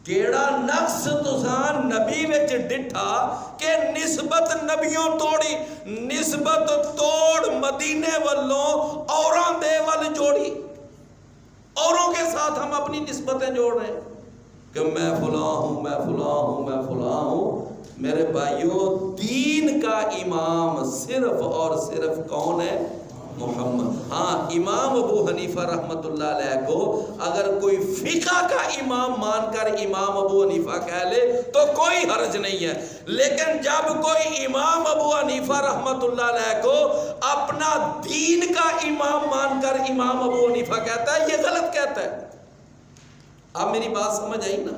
کیڑا نقص تساں نبی وچ ڈٹھا کہ نسبت نبیوں توڑی، نسبت توڑ مدینے والوں اوراں دے ول جوڑی، اوروں کے ساتھ ہم اپنی نسبتیں جوڑ رہے ہیں کہ میں فلاں ہوں، میں فلاں ہوں، میں فلاں ہوں۔ میرے بھائیوں، دین کا امام صرف اور صرف کون ہے؟ محمد۔ ہاں، امام ابو حنیفہ رحمۃ اللہ علیہ کو اگر کوئی فقہ کا امام مان کر امام ابو حنیفہ کہہ لے تو کوئی حرج نہیں ہے، لیکن جب کوئی امام ابو حنیفہ رحمۃ اللہ علیہ کو اپنا دین کا امام مان کر امام ابو حنیفہ کہتا ہے، یہ غلط کہتا ہے۔ آپ میری بات سمجھ آئی نا؟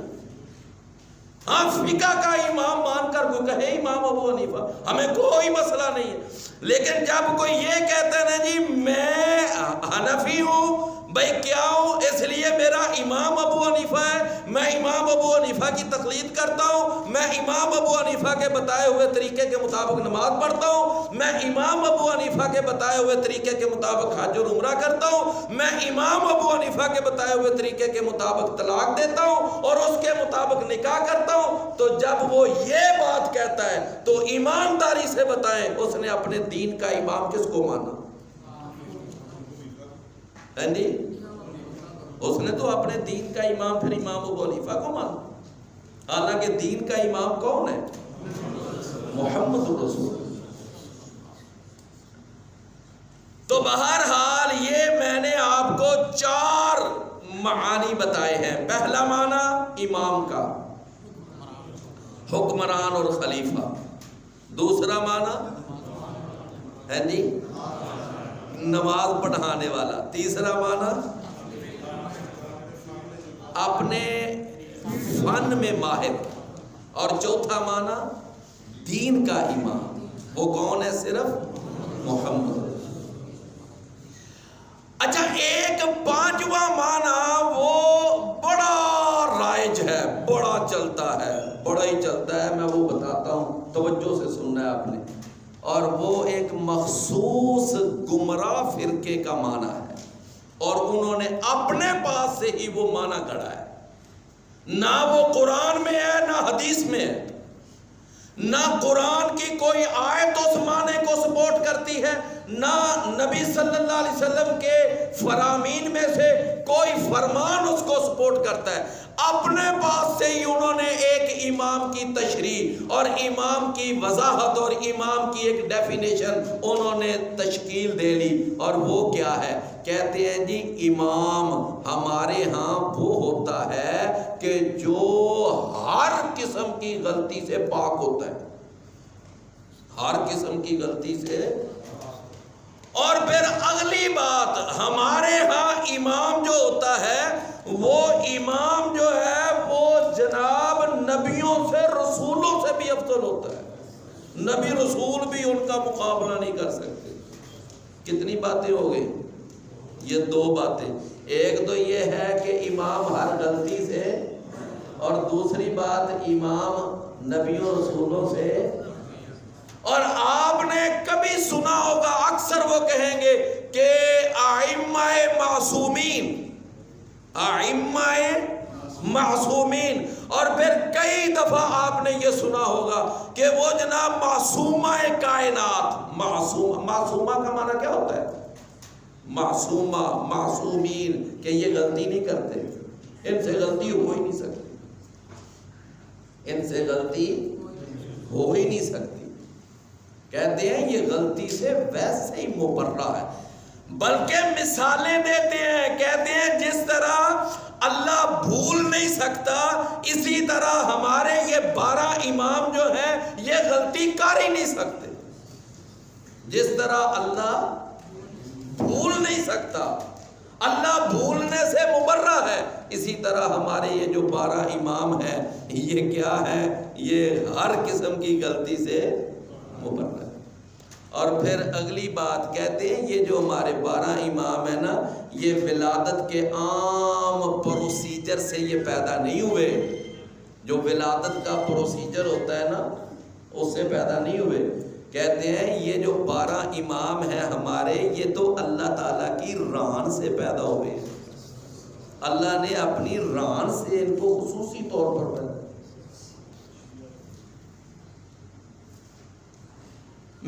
ہاں، فقہ کا امام مان کر کوئی کہے امام ابو حنیفہ، ہمیں کوئی مسئلہ نہیں ہے، لیکن جب کوئی یہ کہتا ہے نا جی میں حنفی ہوں، بھائی کیا ہوں، اس لیے میرا امام ابو حنیفہ ہے، میں امام ابو حنیفہ کی تقلید کرتا ہوں، میں امام ابو حنیفہ کے بتائے ہوئے طریقے کے مطابق نماز پڑھتا ہوں، میں امام ابو حنیفہ کے بتائے ہوئے طریقے کے مطابق حج اور عمرہ کرتا ہوں، میں امام ابو حنیفہ کے بتائے ہوئے طریقے کے مطابق طلاق دیتا ہوں اور اس کے مطابق نکاح کرتا ہوں، تو جب وہ یہ بات کہتا ہے تو ایمانداری سے بتائیں اس نے اپنے دین کا امام کس کو مانا؟ جی، اس نے تو اپنے دین کا امام پھر امام ابو حنیفہ کو مانا، حالانکہ دین کا امام کون ہے؟ محمد رسول۔ تو بہرحال یہ میں نے آپ کو 4 معانی بتائے ہیں۔ پہلا معنی امام کا، حکمران اور خلیفہ۔ دوسرا معنی ہے جی نماز پڑھانے والا۔ تیسرا معنی اپنے فن میں ماہر، اور چوتھا معنی دین کا امام۔ وہ کون ہے؟ صرف محمد۔ اچھا، ایک 5واں معنی وہ بڑا رائج ہے، بڑا چلتا ہے، بڑا ہی چلتا ہے، میں وہ بتاتا ہوں، توجہ سے سننا ہے آپ نے، اور وہ ایک مخصوص گمراہ فرقے کا معنی ہے، اور انہوں نے اپنے پاس سے ہی وہ معنی گڑھا ہے، نہ وہ قرآن میں ہے نہ حدیث میں ہے، نہ قرآن کی کوئی آیت اس معنی کو سپورٹ کرتی ہے، نہ نبی صلی اللہ علیہ وسلم کے فرامین میں سے کوئی فرمان اس کو سپورٹ کرتا ہے۔ اپنے پاس سے ہی انہوں نے ایک امام کی تشریح اور امام کی وضاحت اور امام کی ایک ڈیفینیشن انہوں نے تشکیل دے لی، اور وہ کیا ہے؟ کہتے ہیں جی امام ہمارے ہاں وہ ہوتا ہے کہ جو ہر قسم کی غلطی سے پاک ہوتا ہے، ہر قسم کی غلطی سے۔ اور پھر اگلی بات، ہمارے ہاں امام جو ہوتا ہے وہ امام جو ہے وہ جناب نبیوں سے، رسولوں سے بھی افضل ہوتا ہے، نبی رسول بھی ان کا مقابلہ نہیں کر سکتے۔ کتنی باتیں ہو گئی؟ یہ 2 باتیں۔ ایک تو یہ ہے کہ امام ہر غلطی سے، اور دوسری بات امام نبیوں رسولوں سے۔ اور آپ نے کبھی سنا ہوگا، اکثر وہ کہیں گے کہ ائمہ معصومین، ائمہ معصومین، اور پھر کئی دفعہ آپ نے یہ سنا ہوگا کہ وہ جناب معصومہ کائنات۔ معصومہ کا معنی کیا ہوتا ہے؟ معصومہ، معصومین، کہ یہ غلطی نہیں کرتے، ان سے غلطی ہو ہی نہیں سکتی، ان سے غلطی ہو ہی نہیں سکتی۔ کہتے ہیں یہ غلطی سے ویسے ہی مبرہ ہے، بلکہ مثالیں دیتے ہیں، کہتے ہیں جس طرح اللہ بھول نہیں سکتا، اسی طرح ہمارے یہ 12 امام جو ہیں یہ غلطی کر ہی نہیں سکتے۔ جس طرح اللہ بھول نہیں سکتا، اللہ بھولنے سے مبرہ ہے، اسی طرح ہمارے یہ جو 12 امام ہیں یہ کیا ہے؟ یہ ہر قسم کی غلطی سے مبرہ ہے۔ اور پھر اگلی بات کہتے ہیں یہ جو ہمارے 12 امام ہیں نا، یہ ولادت کے عام پروسیجر سے یہ پیدا نہیں ہوئے. جو ولادت کا پروسیجر ہوتا ہے نا اس سے پیدا نہیں ہوئے. کہتے ہیں یہ جو 12 امام ہیں ہمارے، یہ تو اللہ تعالیٰ کی ران سے پیدا ہوئے. اللہ نے اپنی ران سے ان کو خصوصی طور پر پیدا.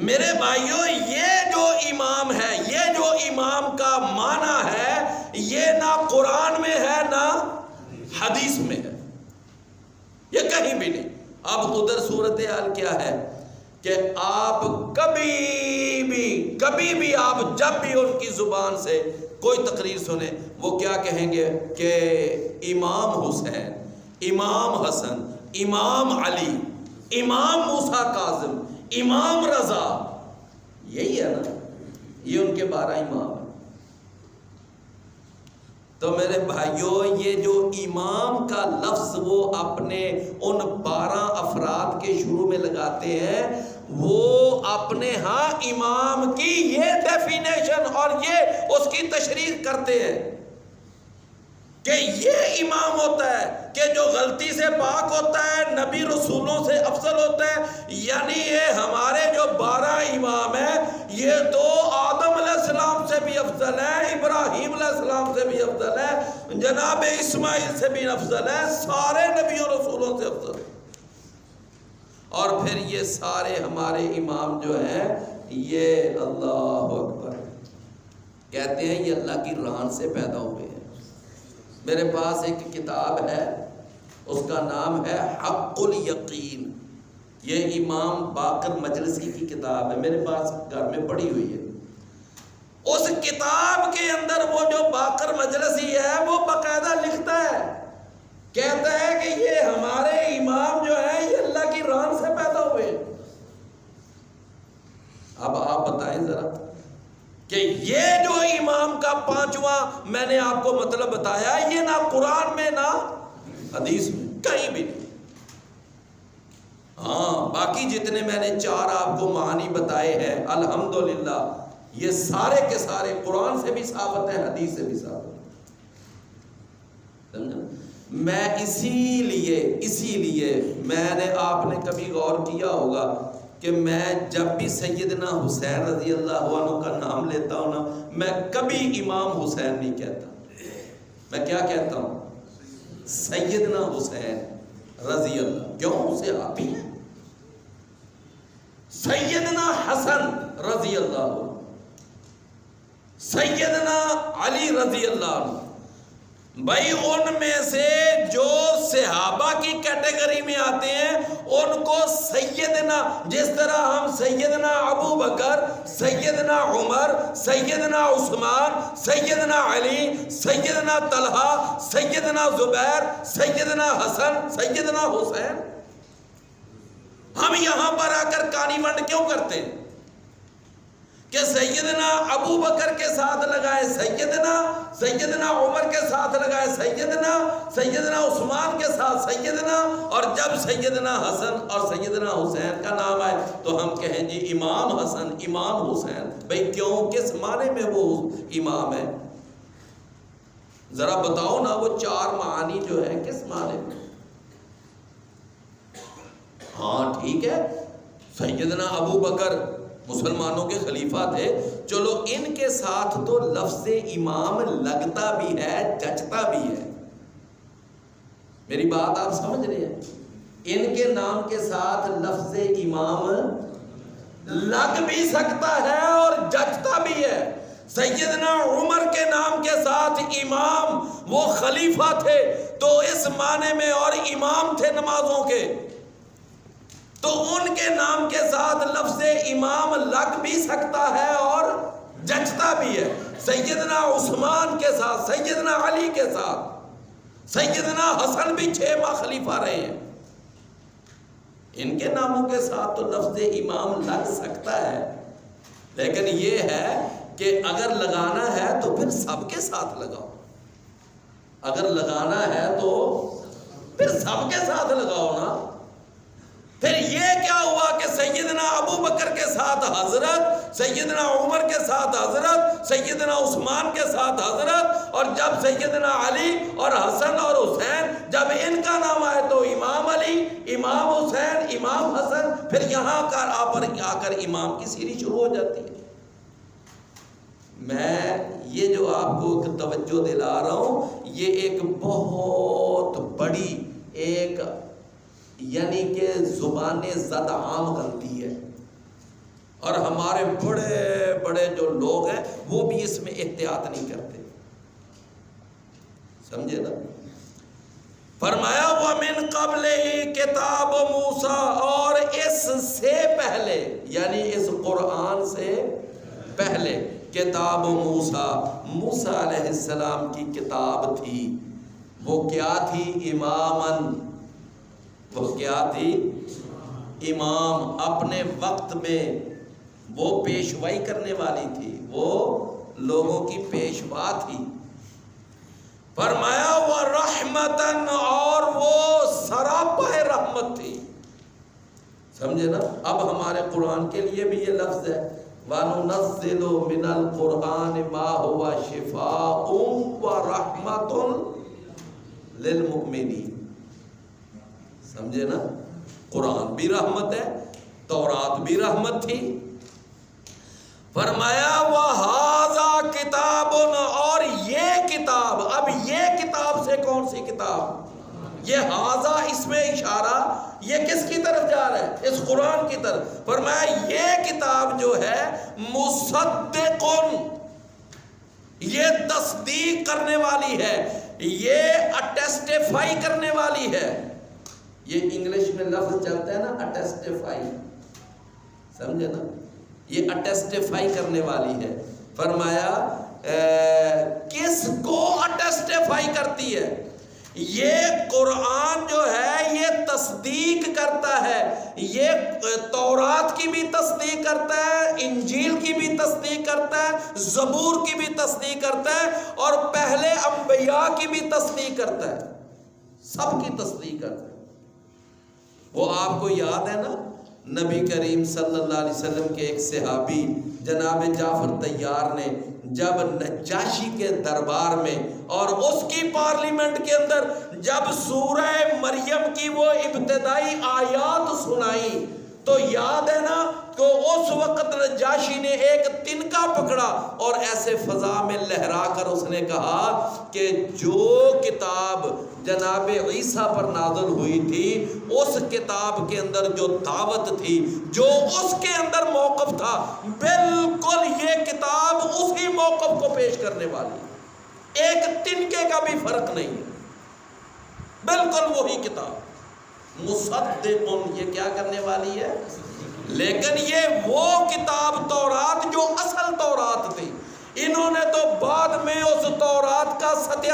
میرے بھائیوں، یہ جو امام ہے، یہ جو امام کا معنی ہے، یہ نہ قرآن میں ہے نہ حدیث میں ہے، یہ کہیں بھی نہیں. اب ادھر صورتحال کیا ہے کہ آپ کبھی بھی آپ جب بھی ان کی زبان سے کوئی تقریر سنیں، وہ کیا کہیں گے کہ امام حسین، امام حسن، امام علی، امام موسیٰ کاظم، امام رضا. یہی ہے نا، یہ ان کے 12 امام ہیں. تو میرے بھائیوں، یہ جو امام کا لفظ وہ اپنے ان 12 افراد کے شروع میں لگاتے ہیں، وہ اپنے ہاں امام کی یہ ڈیفینیشن اور یہ اس کی تشریح کرتے ہیں کہ یہ امام ہوتا ہے کہ جو غلطی سے پاک ہوتا ہے، نبی رسولوں سے افضل ہوتا ہے. یعنی یہ ہمارے جو 12 امام ہیں، یہ تو آدم علیہ السلام سے بھی افضل ہے، ابراہیم علیہ السلام سے بھی افضل ہے، جناب اسماعیل سے بھی افضل ہے، سارے نبیوں رسولوں سے افضل ہے. اور پھر یہ سارے ہمارے امام جو ہیں، یہ اللہ اکبر کہتے ہیں یہ اللہ کی ران سے پیدا ہوئے ہیں. میرے پاس ایک کتاب ہے، اس کا نام ہے حق الیقین. یہ امام باقر مجلسی کی کتاب ہے، میرے پاس گھر میں پڑی ہوئی ہے. اس کتاب کے اندر وہ جو باقر مجلسی ہے وہ باقاعدہ لکھتا ہے، کہتا ہے کہ یہ ہمارے امام جو ہیں یہ اللہ کی ران سے پیدا ہوئے. اب آپ بتائیں ذرا کہ یہ جو امام کا 5واں میں نے آپ کو مطلب بتایا، یہ نہ قرآن میں نہ حدیث میں، کہیں بھی نہیں. ہاں باقی جتنے میں نے 4 آپ کو معانی بتائے ہیں، الحمدللہ یہ سارے کے سارے قرآن سے بھی ثابت ہیں، حدیث سے بھی ثابت ہیں. میں اسی لیے میں نے، آپ نے کبھی غور کیا ہوگا کہ میں جب بھی سیدنا حسین رضی اللہ عنہ کا نام لیتا ہوں نا، میں کبھی امام حسین نہیں کہتا. میں کیا کہتا ہوں؟ سیدنا حسین رضی اللہ. کیوں؟ اسے آپ ہی ہیں. سیدنا حسن رضی اللہ عنہ، سیدنا علی رضی اللہ عنہ. بھائی ان میں سے جو صحابہ کی کیٹیگری میں آتے ہیں ان کو سیدنا، جس طرح ہم سیدنا ابو بکر، سیدنا عمر، سیدنا عثمان، سیدنا علی، سیدنا طلحہ، سیدنا زبیر، سیدنا حسن، سیدنا حسین، ہم یہاں پر آ کر کانی ونڈ کیوں کرتے ہیں کہ سیدنا ابو بکر کے ساتھ لگائے سیدنا عمر کے ساتھ لگائے سیدنا عثمان کے ساتھ سیدنا، اور جب سیدنا حسن اور سیدنا حسین کا نام آئے تو ہم کہیں جی امام حسن، امام حسین. بھئی کیوں؟ کس معنی میں وہ امام ہے؟ ذرا بتاؤ نا، وہ 4 معانی جو ہیں کس معنی میں؟ ہاں ٹھیک ہے، سیدنا ابو بکر مسلمانوں کے خلیفہ تھے، چلو ان کے ساتھ تو لفظ امام لگتا بھی ہے، جچتا بھی ہے. میری بات آپ سمجھ رہے ہیں؟ ان کے نام کے ساتھ لفظ امام لگ بھی سکتا ہے اور جچتا بھی ہے. سیدنا عمر کے نام کے ساتھ امام، وہ خلیفہ تھے تو اس معنی میں، اور امام تھے نمازوں کے، تو ان کے نام کے ساتھ لفظ امام لگ بھی سکتا ہے اور جچتا بھی ہے. سیدنا عثمان کے ساتھ، سیدنا علی کے ساتھ، سیدنا حسن بھی 6 ماہ خلیفہ رہے ہیں، ان کے ناموں کے ساتھ تو لفظ امام لگ سکتا ہے. لیکن یہ ہے کہ اگر لگانا ہے تو پھر سب کے ساتھ لگاؤ. اگر لگانا ہے تو پھر سب کے ساتھ لگاؤ نا. پھر یہ کیا ہوا کہ سیدنا ابو بکر کے ساتھ حضرت، سیدنا عمر کے ساتھ حضرت، سیدنا عثمان کے ساتھ حضرت، اور جب سیدنا علی اور حسن اور حسین، جب ان کا نام آئے تو امام علی، امام حسین، امام حسن، پھر یہاں آ کر امام کی سیری شروع ہو جاتی ہے۔ میں یہ جو آپ کو توجہ دلا رہا ہوں، یہ ایک بہت بڑی ایک یعنی کہ زبان زد عام غلطی ہے، اور ہمارے بڑے بڑے جو لوگ ہیں وہ بھی اس میں احتیاط نہیں کرتے، سمجھے نا۔ فرمایا وَمِن قَبْلِهِ کتاب موسیٰ، اور اس سے پہلے یعنی اس قرآن سے پہلے کتاب موسیٰ، موسیٰ علیہ السلام کی کتاب تھی۔ وہ کیا تھی؟ اماماً، وہ کیا تھی؟ امام، اپنے وقت میں وہ پیشوائی کرنے والی تھی، وہ لوگوں کی پیشوا تھی۔ فرمایا وَرَحْمَةً، اور وہ سراپا رحمت تھی، سمجھے نا۔ اب ہمارے قرآن کے لیے بھی یہ لفظ ہے وَنُنَزِّلُ مِنَ الْقُرْآنِ مَا هُوَ شِفَاءٌ وَرَحْمَةٌ لِلْمُؤْمِنِينَ، سمجھے نا۔ قرآن بھی رحمت ہے، تورات بھی رحمت تھی۔ فرمایا وَهَذَا كِتَابٌ، اور یہ کتاب، اب یہ کتاب سے کون سی کتاب؟ یہ ہاذا اس میں اشارہ یہ کس کی طرف جا رہا ہے؟ اس قرآن کی طرف۔ فرمایا یہ کتاب جو ہے مصدقن، یہ تصدیق کرنے والی ہے، یہ اٹیسٹیفائی کرنے والی ہے۔ یہ انگلش میں لفظ چلتا ہے نا اٹیسٹیفائی، سمجھے نا، یہ اٹیسٹیفائی کرنے والی ہے۔ فرمایا کس کو اٹیسٹیفائی کرتی ہے؟ یہ قرآن جو ہے یہ تصدیق کرتا ہے، یہ تورات کی بھی تصدیق کرتا ہے، انجیل کی بھی تصدیق کرتا ہے، زبور کی بھی تصدیق کرتا ہے، اور پہلے انبیاء کی بھی تصدیق کرتا ہے، سب کی تصدیق کرتا ہے۔ وہ آپ کو یاد ہے نا، نبی کریم صلی اللہ علیہ وسلم کے ایک صحابی جناب جعفر طیار نے جب نجاشی کے دربار میں اور اس کی پارلیمنٹ کے اندر جب سورہ مریم کی وہ ابتدائی آیات سنائی تو یاد ہے نا کہ اس وقت نجاشی نے ایک تنکا پکڑا اور ایسے فضا میں لہرا کر اس نے کہا کہ جو کتاب جناب عیسیٰ پر نازل ہوئی تھی اس کتاب کے اندر جو دعوت تھی، جو اس کے اندر موقف تھا، بالکل یہ کتاب اسی موقف کو پیش کرنے والی ہے، ایک تنکے کا بھی فرق نہیں ہے، بالکل وہی کتاب مصدقن، یہ کیا کرنے والی ہے؟ لیکن یہ وہ کتاب تورات جو اصل تورات تھی، انہوں نے تو بعد میں اس تورات کا ستیہ